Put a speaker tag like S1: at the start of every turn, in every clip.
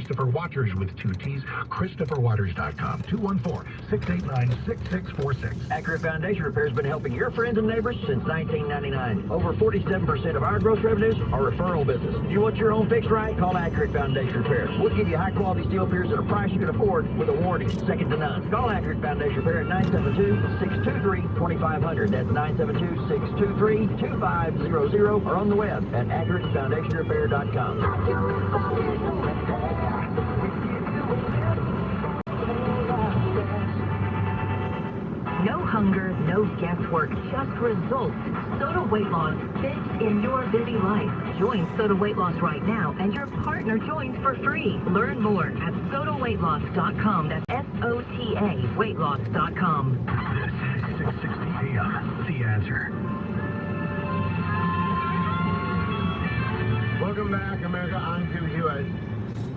S1: Christopher Waters with 2 T's, ChristopherWaters.com, 214-689-6646.
S2: Accurate Foundation Repair has been helping your friends and neighbors since 1999. Over 47% of our gross revenues are referral business. You want your home fixed right? Call Accurate Foundation Repair. We'll give you high-quality steel piers at a price you can afford with a warranty second to none. Call Accurate Foundation Repair at 972-623-2500. That's 972-623-2500 or on the web at AccurateFoundationRepair.com.
S3: No hunger, no guesswork, just results. Soda Weight Loss fits in your busy life. Join Soda Weight Loss right now, and your partner joins for free. Learn more at SodaWeightLoss.com. That's SOTA weightloss.com.
S1: This is 660 AM, The Answer.
S4: Welcome back, America. On to U.S.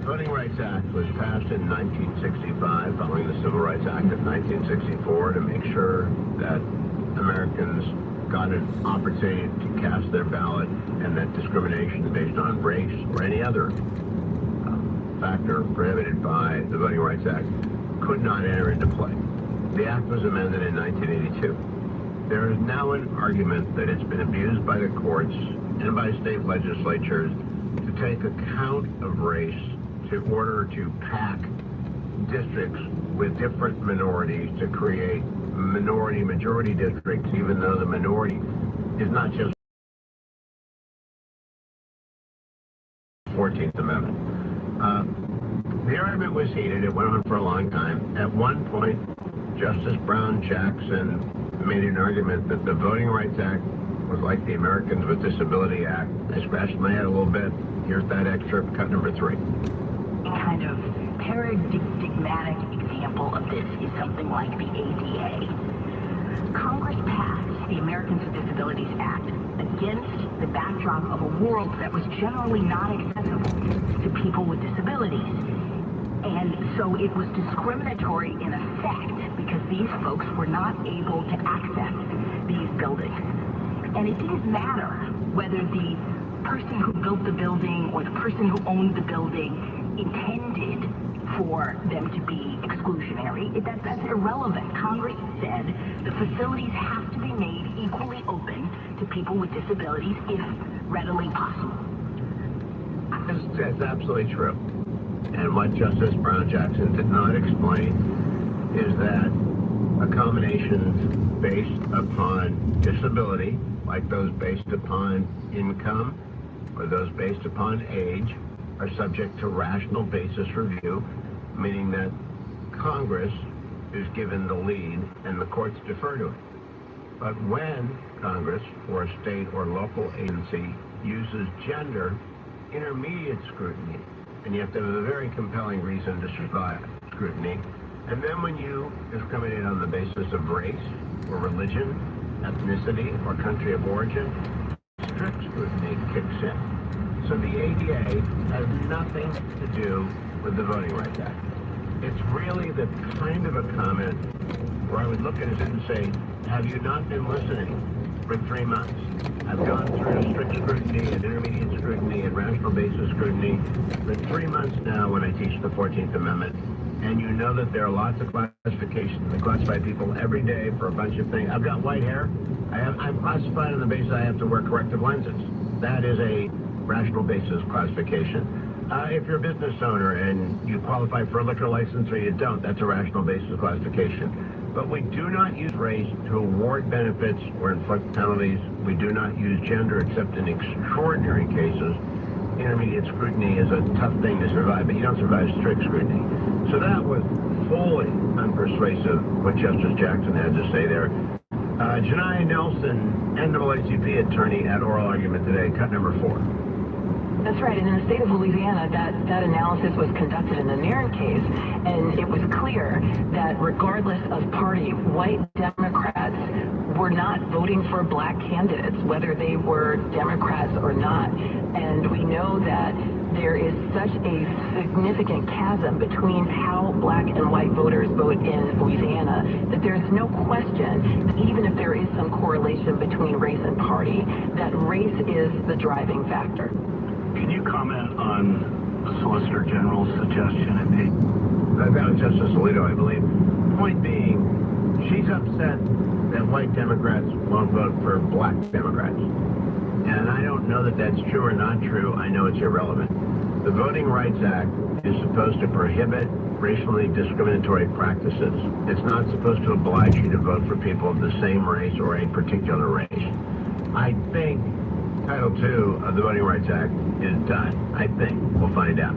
S4: Voting Rights Act was passed in 1965 following the Civil Rights Act of 1964 to make sure that Americans got an opportunity to cast their ballot and that discrimination based on race or any other factor prohibited by the Voting Rights Act could not enter into play. The act was amended in 1982. There is now an argument that it's been abused by the courts and by state legislatures to take account of race in order to pack districts with different minorities to create minority-majority districts, even though the minority is not just 14th Amendment. The argument was heated. It went on for a long time. At one point, Justice Brown Jackson made an argument that the Voting Rights Act was like the Americans with Disability Act. I scratched my head a little bit. Here's that excerpt, cut number 3.
S5: Kind of paradigmatic example of this is something like the ADA. Congress passed the Americans with Disabilities Act against the backdrop of a world that was generally not accessible to people with disabilities. And so it was discriminatory in effect because these folks were not able to access these buildings. And it didn't matter whether the person who built the building or the person who owned the building intended for them to be exclusionary. That's irrelevant. Congress said the facilities have to be made equally open to people with disabilities if readily possible.
S4: That's absolutely true. And what Justice Brown Jackson did not explain is that accommodations based upon disability, like those based upon income or those based upon age, are subject to rational basis review, meaning that Congress is given the lead and the courts defer to it. But when Congress or a state or local agency uses gender, intermediate scrutiny, and you have to have a very compelling reason to survive scrutiny, and then when you discriminate on the basis of race or religion, ethnicity, or country of origin, strict scrutiny kicks in. So the ADA has nothing to do with the Voting Rights Act. It's really the kind of a comment where I would look at it and say, have you not been listening for 3 months? I've gone through strict scrutiny and intermediate scrutiny and rational basis scrutiny for 3 months now when I teach the 14th Amendment. And you know that there are lots of classifications. They classify people every day for a bunch of things. I've got white hair. I'm classified on the basis I have to wear corrective lenses. That is a rational basis classification. If you're a business owner and you qualify for a liquor license or you don't, that's a rational basis classification. But we do not use race to award benefits or inflict penalties. We do not use gender except in extraordinary cases. Intermediate scrutiny is a tough thing to survive, but you don't survive strict scrutiny. So that was fully unpersuasive what Justice Jackson had to say there. Janai Nelson, NAACP attorney at oral argument today, cut number 4.
S6: That's right. And in the state of Louisiana, that analysis was conducted in the Nairn case, and it was clear that regardless of party, white Democrats were not voting for black candidates, whether they were Democrats or not. And we know that there is such a significant chasm between how black and white voters vote in Louisiana that there's no question, even if there is some correlation between race and party, that race is the driving factor.
S7: Can you comment on Solicitor General's suggestion.
S4: That was Justice Alito, I believe. Point being, she's upset that white Democrats won't vote for black Democrats. And I don't know that that's true or not true. I know it's irrelevant. The Voting Rights Act is supposed to prohibit racially discriminatory practices. It's not supposed to oblige you to vote for people of the same race or a particular race. I think Title II of the Voting Rights Act is done. I think. We'll find out.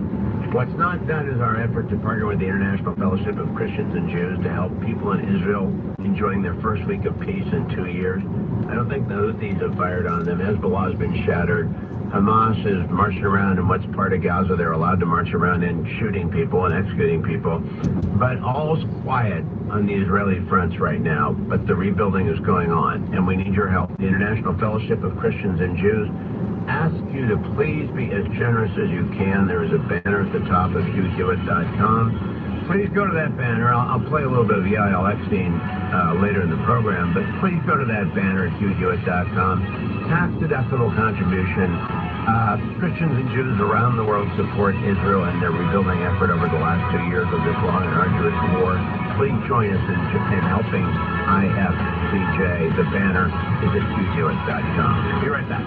S4: What's not done is our effort to partner with the International Fellowship of Christians and Jews to help people in Israel enjoying their first week of peace in 2 years. I don't think the Houthis have fired on them. Hezbollah has been shattered. Hamas is marching around in what's part of Gaza. They're allowed to march around and shooting people and executing people. But all's quiet on the Israeli fronts right now. But the rebuilding is going on, and we need your help. The International Fellowship of Christians and Jews ask you to please be as generous as you can. There is a banner at the top of HughHewitt.com. Please go to that banner. I'll play a little bit of Yael Epstein later in the program, but please go to that banner at HughHewitt.com. Tax-deductible contribution. Christians and Jews around the world support Israel and their rebuilding effort over the last 2 years of this long and arduous war. Please join us in helping IFCJ. The banner is at HughHewitt.com. Be right back.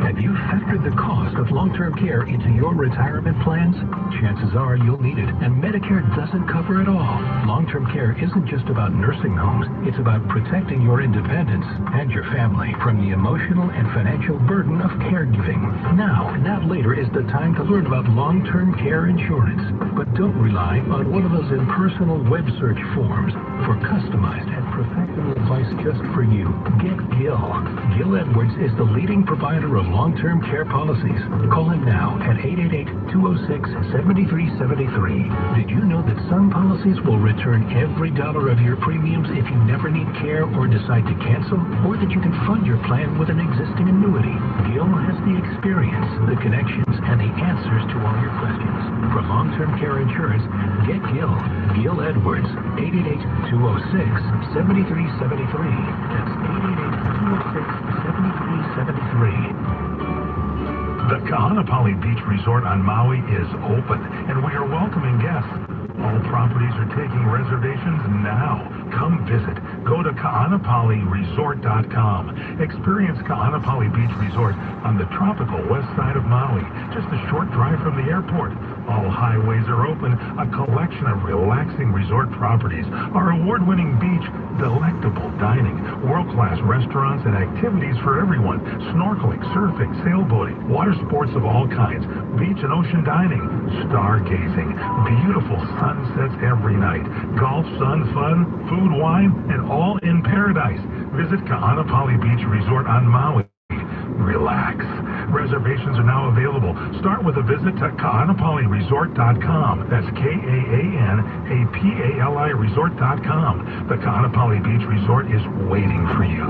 S1: Have you factored the cost of long-term care into your retirement plans? Chances are you'll need it, and Medicare doesn't cover it all. Long-term care isn't just about nursing homes. It's about protecting your independence and your family from the emotional and financial burden of caregiving. Now, not later, is the time to learn about long-term care insurance. But don't rely on one of those impersonal web search forms. For customized and professional advice just for you, get Gil. Gil Edwards is the leading provider of long-term care policies. Call him now at 888-206-7373. Did you know that some policies will return every dollar of your premiums if you never need care or decide to cancel? Or that you can fund your plan with an existing annuity? Gil has the experience, the connections, and the answers to all your questions. For long-term care insurance, get Gil. Gil Edwards, 888-206-7373. That's 888-206-7373.
S8: The Ka'anapali Beach Resort on Maui is open, and we are welcoming guests. All properties are taking reservations now. Come visit. Go to Ka'anapaliResort.com. Experience Ka'anapali Beach Resort on the tropical west side of Maui, just a short drive from the airport. All highways are open, a collection of relaxing resort properties, our award-winning beach, delectable dining, world-class restaurants and activities for everyone, snorkeling, surfing, sailboating, water sports of all kinds, beach and ocean dining, stargazing, beautiful sunsets every night, golf, sun, fun, food, wine, and all in paradise. Visit Ka'anapali Beach Resort on Maui. Relax. Reservations are now available. Start with a visit to Ka'anapaliResort.com. That's K-A-A-N-A-P-A-L-I Resort.com. The Ka'anapali Beach Resort is waiting for you.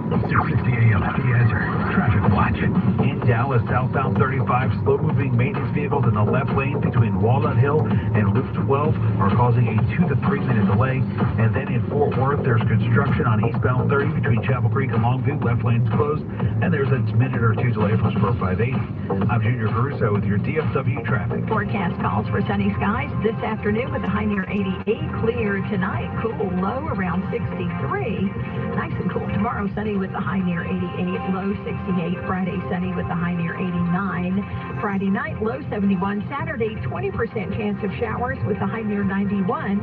S8: 6:60 a.m. The Answer. Traffic watch.
S9: In Dallas, southbound 35, slow-moving maintenance vehicles in the left lane between Walnut Hill and Loop 12 are causing a 2 to 3 minute delay. And then in Fort Worth, there's construction on eastbound 30 between Chapel Creek and Longview. Left lane's closed, and there's a minute or two delay from Spur 580. I'm Junior Caruso with your DFW traffic.
S3: Forecast calls for sunny skies this afternoon with a high near 88. Clear tonight, cool low around 63. Nice and cool tomorrow, sunny with a high near 88, low 68. Friday, sunny with a high near 89. Friday night, low 71. Saturday, 20% chance of showers with a high near 91.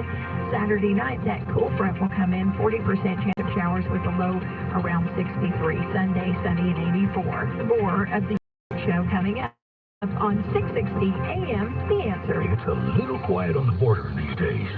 S3: Saturday night, that cool front will come in, 40% chance of showers with a low around 63. Sunday, sunny and 84. More of the show coming up on 660 AM, The Answer.
S1: It's a little quiet on the border these days.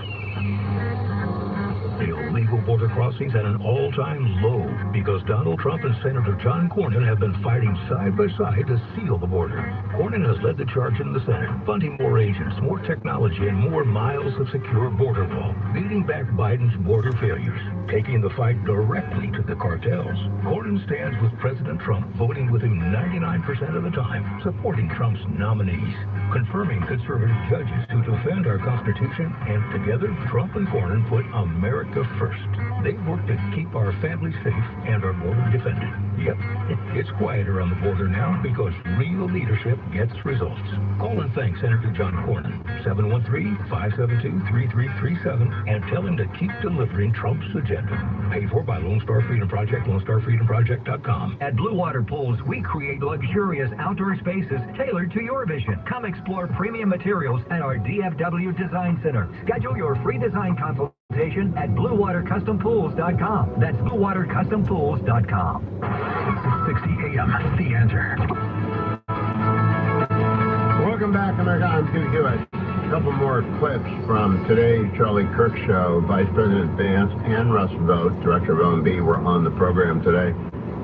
S1: Illegal border crossings at an all-time low because Donald Trump and Senator John Cornyn have been fighting side by side to seal the border. Cornyn has led the charge in the Senate, funding more agents, more technology, and more miles of secure border wall, beating back Biden's border failures, taking the fight directly to the cartels. Cornyn stands with President Trump, voting with him 99% of the time, supporting Trump's nominees, confirming conservative judges who defend our Constitution, and together, Trump and Cornyn put America first. They work to keep our families safe and our border defended. Yep, it's quieter on the border now because real leadership gets results. Call and thank Senator John Cornyn, 713-572-3337, and tell him to keep delivering Trump's agenda. Paid for by Lone Star Freedom Project, LoneStarFreedomProject.com.
S2: At Blue Water Pools, we create luxurious outdoor spaces tailored to your vision. Come explore premium materials at our DFW Design Center. Schedule your free design consultation at BlueWaterCustomPools.com. That's BlueWaterCustomPools.com.
S1: 660 AM, The Answer.
S4: Welcome back, America. I'm Stu Hewitt. A couple more clips from today's Charlie Kirk Show. Vice President Vance and Russ Vought, Director of OMB, were on the program today.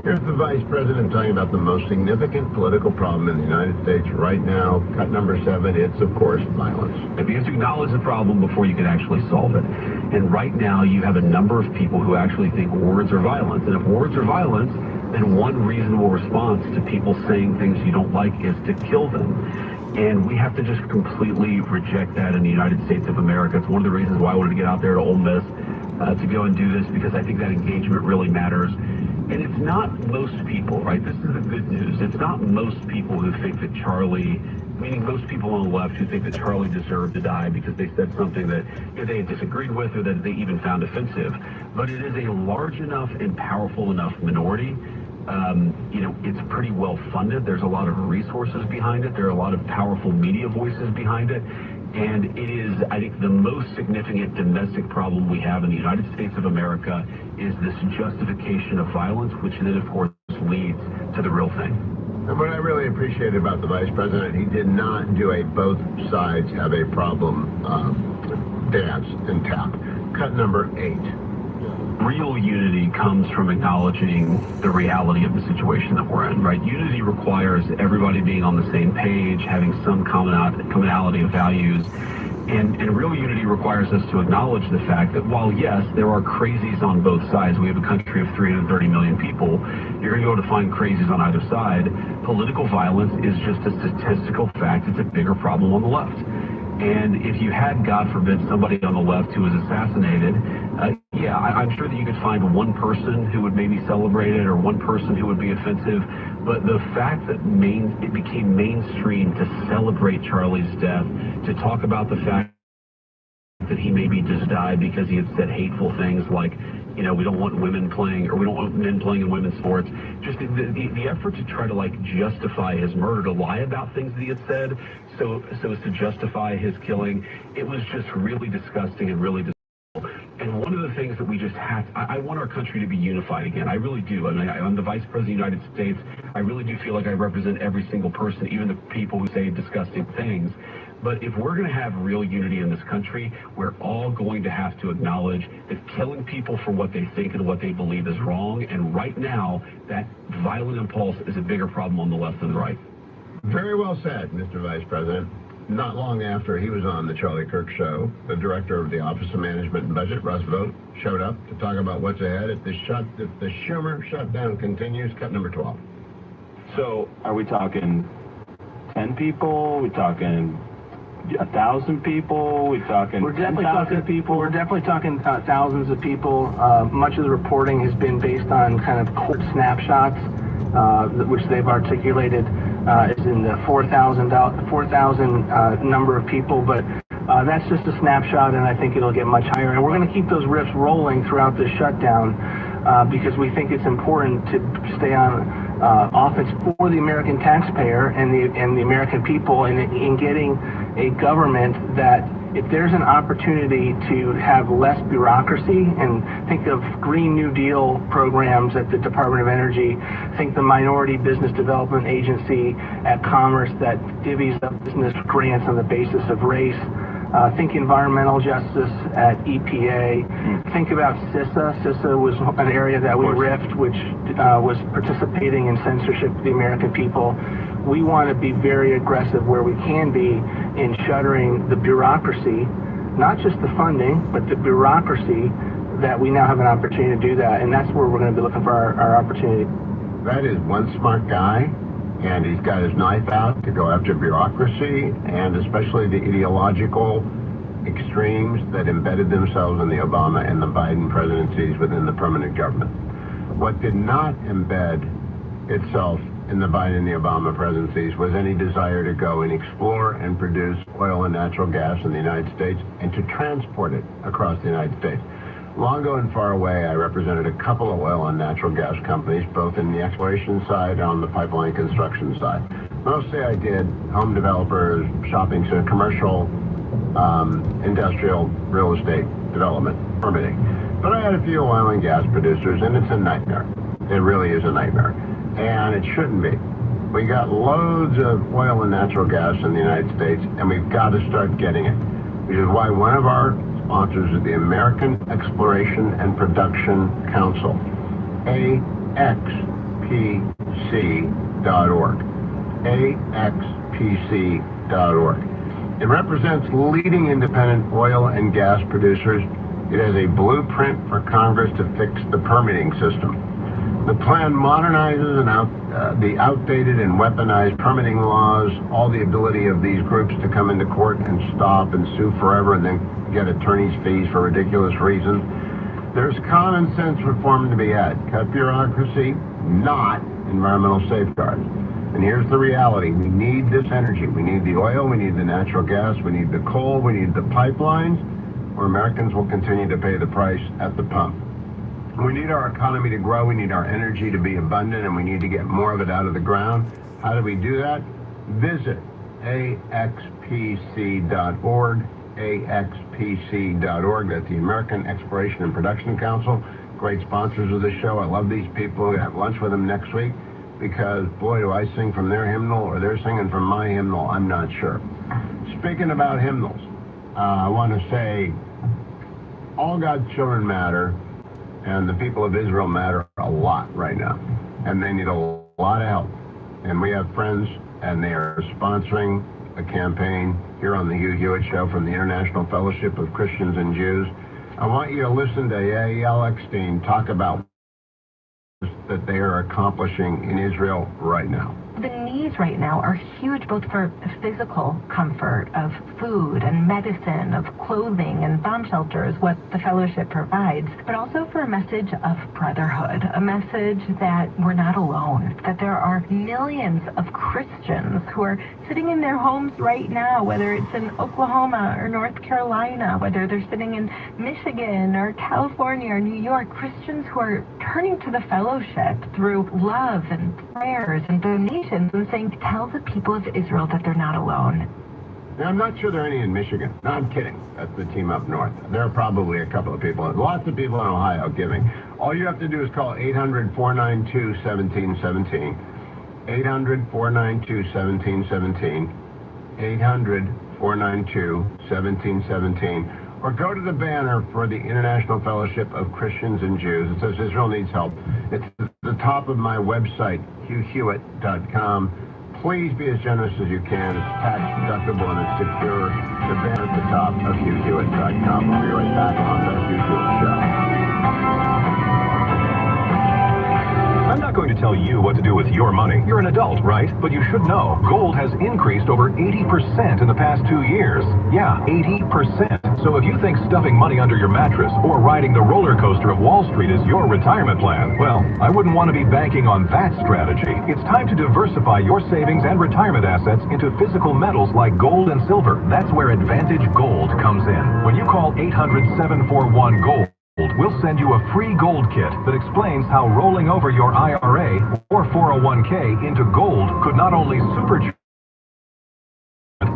S4: Here's the Vice President talking about the most significant political problem in the United States right now. Cut number 7, it's, of course, violence.
S10: You have to acknowledge the problem before you can actually solve it. And right now, you have a number of people who actually think words are violence. And if words are violence, then one reasonable response to people saying things you don't like is to kill them. And we have to just completely reject that in the United States of America. It's one of the reasons why I wanted to get out there to Ole Miss to go and do this, because I think that engagement really matters. And it's not most people, right? This is the good news. It's not most people who think that Charlie, meaning most people on the left who think that Charlie deserved to die because they said something that they had disagreed with or that they even found offensive. But it is a large enough and powerful enough minority. It's pretty well funded. There's a lot of resources behind it. There are a lot of powerful media voices behind it. And it is, I think, the most significant domestic problem we have in the United States of America is this justification of violence, which then, of course, leads to the real thing.
S4: And what I really appreciated about the Vice President, he did not do a both sides have a problem dance and tap. Cut number 8.
S10: Real unity comes from acknowledging the reality of the situation that we're in, right? Unity requires everybody being on the same page, having some commonality of values, and real unity requires us to acknowledge the fact that while, yes, there are crazies on both sides, we have a country of 330 million people, you're going to be able to find crazies on either side. Political violence is just a statistical fact. It's a bigger problem on the left. And if you had, God forbid, somebody on the left who was assassinated, I'm sure that you could find one person who would maybe celebrate it or one person who would be offensive. But the fact that it became mainstream to celebrate Charlie's death, to talk about the fact that he maybe just died because he had said hateful things like, we don't want women playing, or we don't want men playing in women's sports. Just the effort to try to justify his murder, to lie about things that he had said, so as to justify his killing, it was just really disgusting and really disgusting. And one of the things that we just have, I want our country to be unified again. I really do. I mean, I'm the Vice President of the United States. I really do feel like I represent every single person, even the people who say disgusting things. But if we're going to have real unity in this country, we're all going to have to acknowledge that killing people for what they think and what they believe is wrong. And right now, that violent impulse is a bigger problem on the left than the right.
S4: Very well said, Mr. Vice President. Not long after he was on the Charlie Kirk Show, the director of the Office of Management and Budget, Russ Vought, showed up to talk about what's ahead if the Schumer shutdown continues. Cut number 12.
S11: So, are we talking 10 people? Are we talking 1,000 people? We're definitely talking people. We're definitely talking thousands of people. Much of the reporting has been based on kind of court snapshots, which they've articulated is in the 4,000 number of people, but that's just a snapshot, and I think it'll get much higher. And we're going to keep those riffs rolling throughout this shutdown because we think it's important to stay on offense for the American taxpayer and the American people in getting a government that, if there's an opportunity to have less bureaucracy, and think of Green New Deal programs at the Department of Energy, think the Minority Business Development Agency at Commerce that divvies up business grants on the basis of race, Think environmental justice at EPA. Think about CISA. CISA was an area that we riffed, which was participating in censorship of the American people. We want to be very aggressive where we can be in shuttering the bureaucracy, not just the funding, but the bureaucracy, that we now have an opportunity to do that. And that's where we're going to be looking for our opportunity.
S4: That is one smart guy, and he's got his knife out to go after bureaucracy, and especially the ideological extremes that embedded themselves in the Obama and the Biden presidencies within the permanent government. What did not embed itself in the Biden and the Obama presidencies was any desire to go and explore and produce oil and natural gas in the United States and to transport it across the United States. Long ago and far away, I represented a couple of oil and natural gas companies, both in the exploration side and on the pipeline construction side. Mostly I did home developers, shopping center, commercial, industrial, real estate development, permitting. But I had a few oil and gas producers, and it's a nightmare. It really is a nightmare. And it shouldn't be. We got loads of oil and natural gas in the United States, and we've got to start getting it. Which is why one of our sponsors is the American Exploration and Production Council, AXPC.org. AXPC.org. It represents leading independent oil and gas producers. It has a blueprint for Congress to fix the permitting system. The plan modernizes the outdated and weaponized permitting laws, all the ability of these groups to come into court and stop and sue forever and then get attorney's fees for ridiculous reasons. There's common sense reform to be had. Cut bureaucracy, not environmental safeguards. And here's the reality. We need this energy. We need the oil, we need the natural gas, we need the coal, we need the pipelines, or Americans will continue to pay the price at the pump. We need our economy to grow, we need our energy to be abundant, and we need to get more of it out of the ground. How do we do that? Visit AXPC.org, AXPC.org. That's the American Exploration and Production Council. Great sponsors of the show. I love these people. We're going to have lunch with them next week because, boy, do I sing from their hymnal or they're singing from my hymnal. I'm not sure. Speaking about hymnals, I want to say all God's children matter. And the people of Israel matter a lot right now. And they need a lot of help. And we have friends, and they are sponsoring a campaign here on the Hugh Hewitt Show from the International Fellowship of Christians and Jews. I want you to listen to Yael Eckstein talk about that they are accomplishing in Israel right now.
S12: The needs right now are huge, both for physical comfort of food and medicine, of clothing and bomb shelters, what the fellowship provides, but also for a message of brotherhood, a message that we're not alone, that there are millions of Christians who are sitting in their homes right now, whether it's in Oklahoma or North Carolina, whether they're sitting in Michigan or California or New York, Christians who are turning to the fellowship through love and prayers and donations and saying, tell the people of Israel that they're not alone.
S4: Now, I'm not sure there are any in Michigan. No, I'm kidding. That's the team up north. There are probably a couple of people, lots of people in Ohio giving. All you have to do is call 800-492-1717. 800-492-1717. 800-492-1717. Or go to the banner for the International Fellowship of Christians and Jews. It says Israel needs help. It's at the top of my website, HughHewitt.com. Please be as generous as you can. It's tax deductible and it's secure. The banner at the top of HughHewitt.com. We'll be right back on the Hugh Hewitt Show.
S13: I'm not going to tell you what to do with your money. You're an adult, right? But you should know, gold has increased over 80% in the past 2 years. Yeah, 80%. So if you think stuffing money under your mattress or riding the roller coaster of Wall Street is your retirement plan, well, I wouldn't want to be banking on that strategy. It's time to diversify your savings and retirement assets into physical metals like gold and silver. That's where Advantage Gold comes in. When you call 800-741-GOLD, we'll send you a free gold kit that explains how rolling over your IRA or 401k into gold could not only supercharge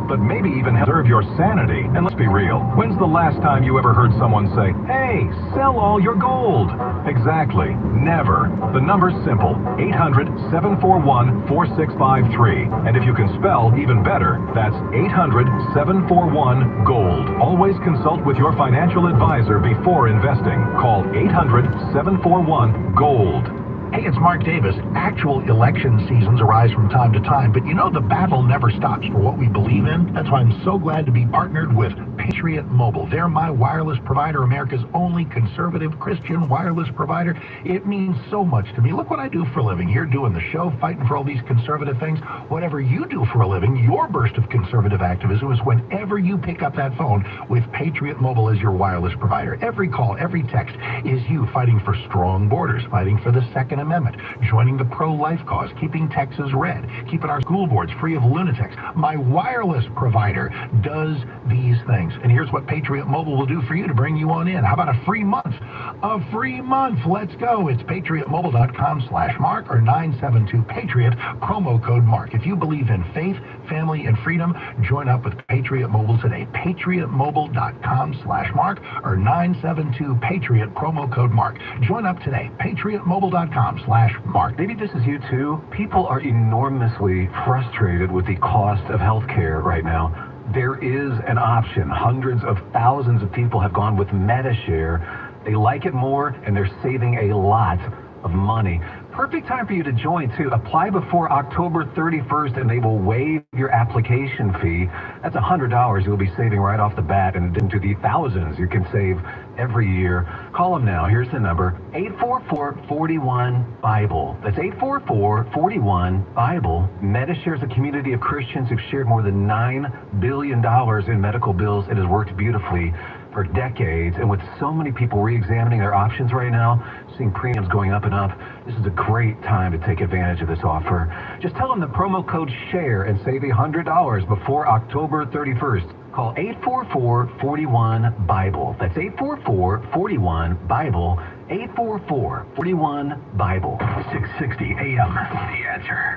S13: but maybe even preserve your sanity. And let's be real, when's the last time you ever heard someone say, hey, sell all your gold? Exactly. Never. The number's simple, 800-741-4653. And if you can spell, even better, that's 800-741-GOLD. Always consult with your financial advisor before investing. Call 800-741-GOLD.
S14: Hey, it's Mark Davis. Actual election seasons arise from time to time, but you know the battle never stops for what we believe in. That's why I'm so glad to be partnered with Patriot Mobile. They're my wireless provider, America's only conservative Christian wireless provider. It means so much to me. Look what I do for a living here, doing the show, fighting for all these conservative things. Whatever you do for a living, your burst of conservative activism is whenever you pick up that phone with Patriot Mobile as your wireless provider. Every call, every text is you fighting for strong borders, fighting for the Second Amendment, joining the pro-life cause, keeping Texas red, keeping our school boards free of lunatics. My wireless provider does these things. And here's what Patriot Mobile will do for you to bring you on in. How about a free month? A free month. Let's go. It's patriotmobile.com/Mark or 972-PATRIOT, promo code Mark. If you believe in faith, family, and freedom, join up with Patriot Mobile today. patriotmobile.com/Mark or 972-PATRIOT, promo code Mark. Join up today. patriotmobile.com/Mark.
S13: Maybe this is you too. People are enormously frustrated with the cost of healthcare right now. There is an option. Hundreds of thousands of people have gone with Medi-Share. They like it more, and they're saving a lot of money. Perfect time for you to join, too. Apply before October 31st, and they will waive your application fee. That's $100 you'll be saving right off the bat, in addition to the thousands you can save every year. Call them now. Here's the number, 844-41-BIBLE. That's 844-41-BIBLE. Medi-Share is a community of Christians who've shared more than $9 billion in medical bills. It has worked beautifully for decades, and with so many people re-examining their options right now, seeing premiums going up and up, this is a great time to take advantage of this offer. Just tell them the promo code SHARE and save $100 before October 31st. Call 844-41-BIBLE. That's 844-41-BIBLE. 844-41-BIBLE. 660 AM. The Answer.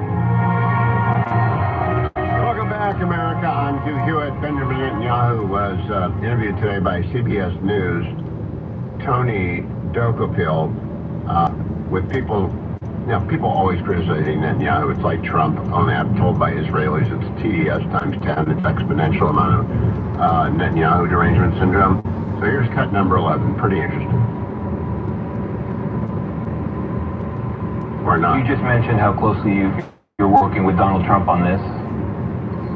S4: Welcome back, America. I'm Hugh Hewitt. Benjamin Netanyahu was interviewed today by CBS News. Tony Dokopil, with people, people always criticizing Netanyahu. It's like Trump, only I'm told by Israelis it's TDS times 10. It's exponential amount of Netanyahu derangement syndrome. So here's cut number 11. Pretty interesting. Or not.
S15: You just mentioned how closely you're working with Donald Trump on this.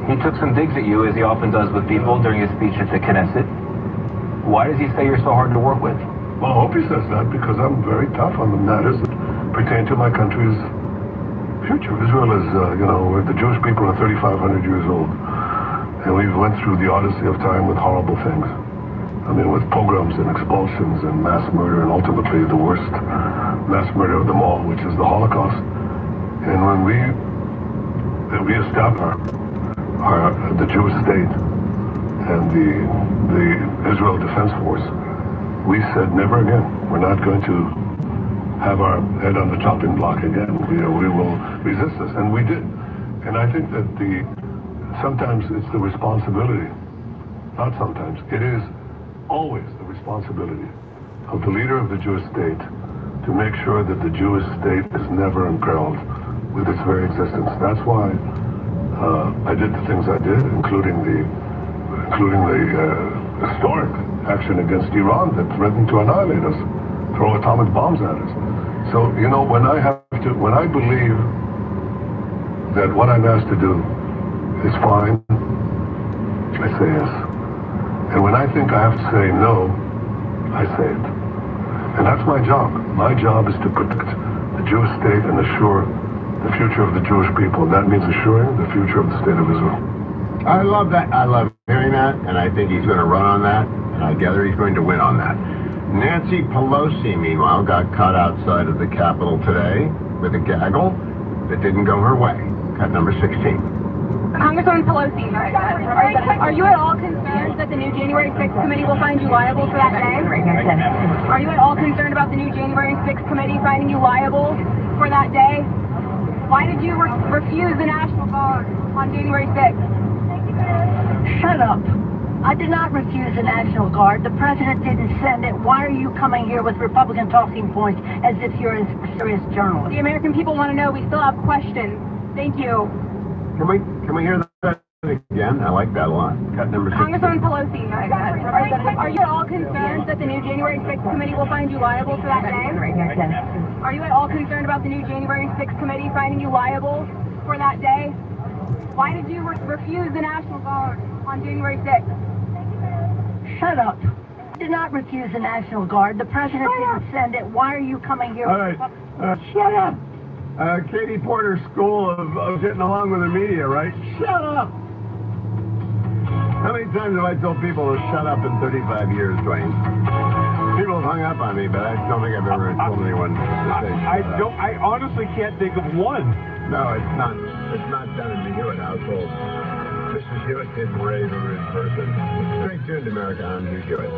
S15: He took some digs at you, as he often does with people, during his speech at the Knesset. Why does he say you're so hard to work with?
S16: Well, I hope he says that, because I'm very tough on the matters that pertain to my country's future. Israel is, the Jewish people are 3,500 years old, and we've went through the odyssey of time with horrible things. I mean, with pogroms and expulsions and mass murder, and ultimately the worst mass murder of them all, which is the Holocaust. And when we established the Jewish state and the Israel Defense Force, we said never again. We're not going to have our head on the chopping block again. We will resist this, and we did. And I think that sometimes it's the responsibility, not sometimes, it is always the responsibility of the leader of the Jewish state to make sure that the Jewish state is never imperiled with its very existence. That's why I did the things I did, including the historic action against Iran that threatened to annihilate us, throw atomic bombs at us. So, when I believe that what I'm asked to do is fine, I say yes. And when I think I have to say no, I say it. And that's my job. My job is to protect the Jewish state and assure the future of the Jewish people. And that means assuring the future of the state of Israel.
S4: I love that. I love hearing that, and I think he's going to run on that, and I gather he's going to win on that. Nancy Pelosi, meanwhile, got caught outside of the Capitol today with a gaggle that didn't go her way. Cut number 16.
S17: Congresswoman Pelosi, are you at all concerned that the new January 6th committee will find you liable for that day? Are you at all concerned about the new January 6th committee finding you liable for that day? Why did you refuse the National Guard on January 6th?
S18: Shut up. I did not refuse the National Guard. The president didn't send it. Why are you coming here with Republican talking points as if you're a serious journalist?
S17: The American people want to know. We still have questions. Thank you.
S4: Can we hear that again? I like that a lot. Cut number 6.
S17: Congresswoman Pelosi, are you at all concerned that the new January 6th committee will find you liable for that day? Are you at all concerned about the new January 6th committee finding you liable for that day? Why did you refuse the National Guard on January 6th?
S18: Shut up. I did not refuse the National Guard. The president didn't send it. Why are you coming here
S4: All
S18: with
S4: right.
S18: Shut up.
S4: Katie Porter's school of getting along with the media, right?
S18: Shut up.
S4: How many times have I told people to shut up in 35 years, Dwayne? People have hung up on me, but I don't think I've ever told anyone to say shut up.
S19: I honestly can't think of one.
S4: No, it's not done in the Hewitt household. Mrs. Hewitt didn't raise her in person. Stay tuned, America. I'm Hugh Hewitt.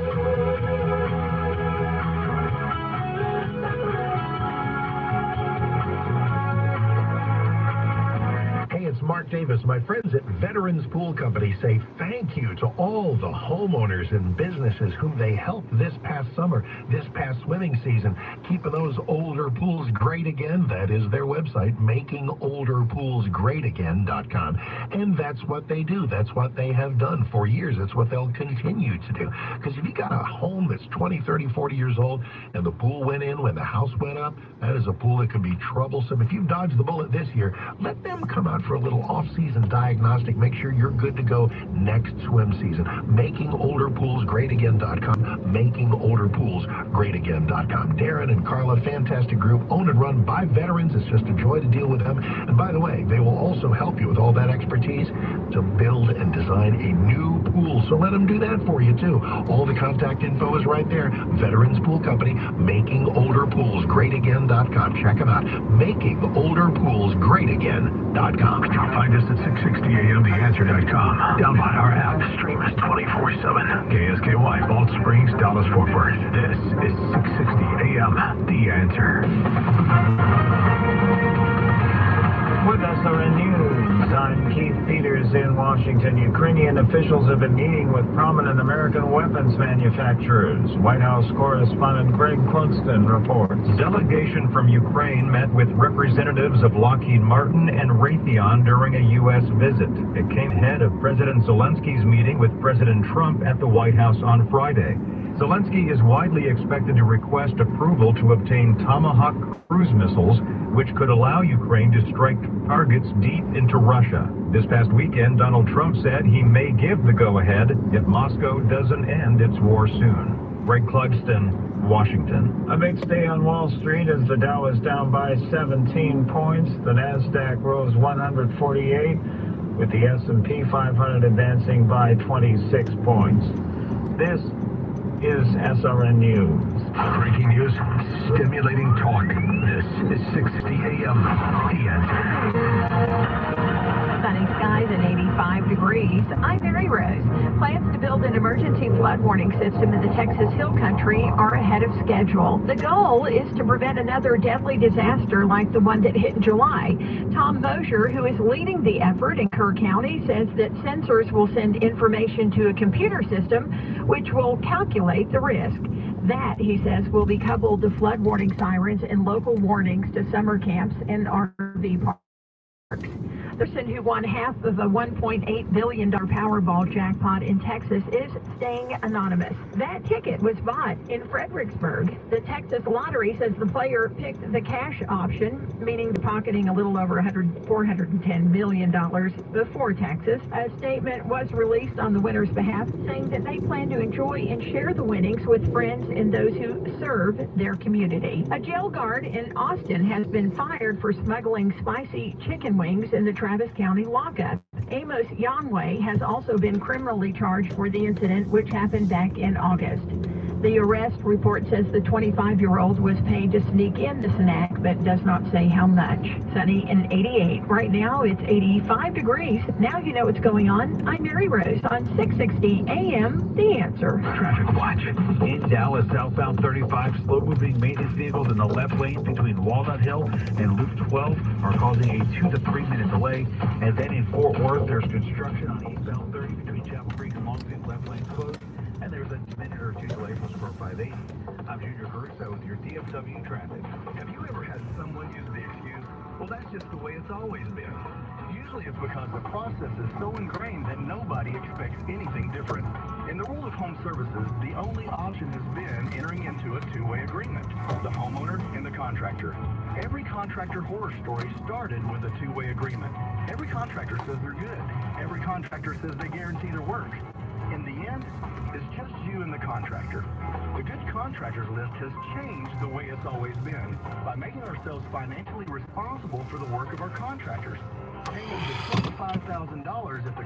S14: Hey, it's Mark Davis. My friends at Veterans Pool Company say thank you to all the homeowners and businesses whom they helped this past summer, this past swimming season, keeping those older pools great again. That is their website, makingolderpoolsgreatagain.com. And that's what they do. That's what they have done for years. That's what they'll continue to do. Because if you got a home that's 20, 30, 40 years old and the pool went in when the house went up, that is a pool that can be troublesome. If you've dodged the bullet this year, let them come out for a little off-season diagnostic. Make sure you're good to go next swim season. MakingOlderPoolsGreatAgain.com. MakingOlderPoolsGreatAgain.com. Darren and Carla, fantastic group, owned and run by veterans. It's just a joy to deal with them. And by the way, they will also help you with all that expertise to build and design a new pool. So let them do that for you too. All the contact info is right there. Veterans Pool Company, MakingOlderPoolsGreatAgain.com. Check them out. MakingOlderPoolsGreatAgain.com.
S8: Find us at 660 AMTheAnswer.com. Download our app. Stream us 24/7. KSKY, Balch Springs, Dallas, Fort Worth. This is 660 AM The Answer.
S20: With SRN News, I'm Keith Peters in Washington. Ukrainian officials have been meeting with prominent American weapons manufacturers. White House correspondent Greg Clugston reports.
S9: Delegation from Ukraine met with representatives of Lockheed Martin and Raytheon during a U.S. visit. It came ahead of President Zelensky's meeting with President Trump at the White House on Friday. Zelensky is widely expected to request approval to obtain Tomahawk cruise missiles, which could allow Ukraine to strike targets deep into Russia. This past weekend, Donald Trump said he may give the go-ahead if Moscow doesn't end its war soon. Greg Clugston, Washington.
S20: A mixed day on Wall Street as the Dow is down by 17 points. The Nasdaq rose 148, with the S&P 500 advancing by 26 points. This is SRN News.
S8: Breaking news, stimulating talk. This is 660 AM The Answer.
S3: Sunny skies and 85 degrees. I'm Mary Rose. Plans to build an emergency flood warning system in the Texas Hill Country are ahead of schedule. The goal is to prevent another deadly disaster like the one that hit in July. Tom Mosier, who is leading the effort in Kerr County, says that sensors will send information to a computer system which will calculate the risk. That, he says, will be coupled to flood warning sirens and local warnings to summer camps and RV parks. The person who won half of a $1.8 billion Powerball jackpot in Texas is staying anonymous. That ticket was bought in Fredericksburg. The Texas Lottery says the player picked the cash option, meaning pocketing a little over $410 million before taxes. A statement was released on the winner's behalf saying that they plan to enjoy and share the winnings with friends and those who serve their community. A jail guard in Austin has been fired for smuggling spicy chicken wings in the Travis County lockup. Amos Yanway has also been criminally charged for the incident, which happened back in August. The arrest report says the 25-year-old was paid to sneak in the snack, but does not say how much. Sunny and 88. Right now, it's 85 degrees. Now you know what's going on. I'm Mary Rose on 660 AM The Answer.
S9: Traffic watch. In Dallas, southbound 35, slow-moving maintenance vehicles in the left lane between Walnut Hill and Loop 12 are causing a 2 to 3 minute delay. And then in Fort Worth, there's construction on eastbound 30. happens minute or two delay from Spur 580. I'm Junior Caruso with your DFW traffic.
S13: Have you ever had someone use the excuse, well, that's just the way it's always been? Usually it's because the process is so ingrained that nobody expects anything different. In the world of home services, the only option has been entering into a two-way agreement, the homeowner and the contractor. Every contractor horror story started with a two-way agreement. Every contractor says they're good. Every contractor says they guarantee their work. In the end, it's just you and the contractor. The Good Contractors list has changed the way it's always been by making ourselves financially responsible for the work of our contractors. Paying up to $25,000 if the